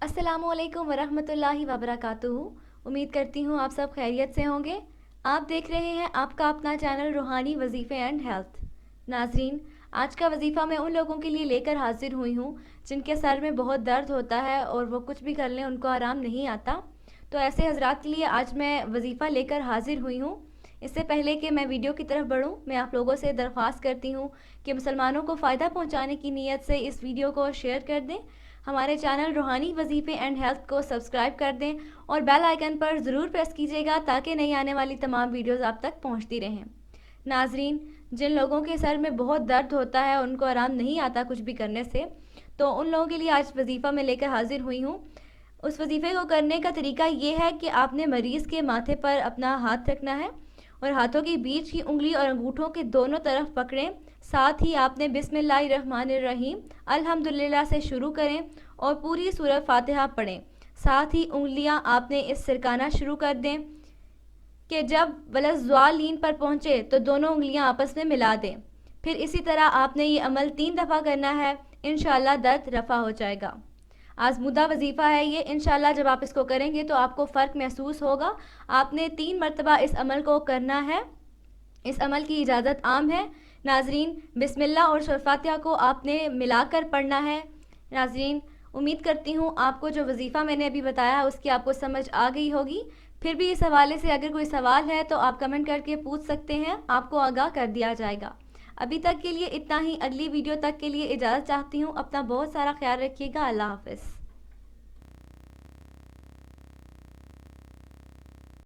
अस्सलामु अलैकुम वरहमतुल्लाहि वबरकातुहू। उम्मीद करती हूँ आप सब खैरियत से होंगे। आप देख रहे हैं आपका अपना चैनल रूहानी वजीफ़े एंड हेल्थ। नाजरीन, आज का वजीफ़ा मैं उन लोगों के लिए लेकर हाजिर हुई हूँ जिनके सर में बहुत दर्द होता है और वो कुछ भी कर लें उनको आराम नहीं आता। तो ऐसे हजरात के लिए आज मैं वजीफ़ा लेकर हाजिर हुई हूँ। इससे पहले कि मैं वीडियो की तरफ बढ़ूँ, मैं आप लोगों से दरख्वास्त करती हूँ कि मुसलमानों को फ़ायदा पहुँचाने की नीयत से इस वीडियो को शेयर कर दें, हमारे चैनल रूहानी वजीफ़े एंड हेल्थ को सब्सक्राइब कर दें और बेल आइकन पर ज़रूर प्रेस कीजिएगा ताकि नई आने वाली तमाम वीडियोज़ आप तक पहुँचती रहें। नाजरीन, जिन लोगों के सर में बहुत दर्द होता है, उनको आराम नहीं आता कुछ भी करने से, तो उन लोगों के लिए आज वजीफ़ा में लेकर हाजिर हुई हूँ। उस वजीफ़े को करने का तरीका ये है कि आपने मरीज़ के माथे पर अपना हाथ रखना है और हाथों के बीच की उंगली और अंगूठों के दोनों तरफ पकड़ें। साथ ही आपने बिस्मिल्लाहिर्रहमानिर्रहीम अल्हम्दुलिल्लाह से शुरू करें और पूरी सूरह फातिहा पढ़ें। साथ ही उंगलियां आपने इस सिरकाना शुरू कर दें कि जब वलज़्ज़ालीन पर पहुँचे तो दोनों उंगलियां आपस में मिला दें। फिर इसी तरह आपने ये अमल 3 दफ़ा करना है। इंशाअल्लाह दर्द रफ़ा हो जाएगा। आज़मूदा वजीफ़ा है ये, इंशाअल्लाह जब आप इसको करेंगे तो आपको फ़र्क महसूस होगा। आपने 3 मरतबा इस अमल को करना है। इस अमल की इजाज़त आम है। नाजरीन, बिस्मिल्लाह और सूरह फातिहा को आपने मिलाकर पढ़ना है। नाजरीन, उम्मीद करती हूँ आपको जो वजीफ़ा मैंने अभी बताया उसकी आपको समझ आ गई होगी। फिर भी इस हवाले से अगर कोई सवाल है तो आप कमेंट करके पूछ सकते हैं, आपको आगाह कर दिया जाएगा। अभी तक के लिए इतना ही। अगली वीडियो तक के लिए इजाज़त चाहती हूँ। अपना बहुत सारा ख्याल रखिएगा। अल्लाह हाफ़िज़।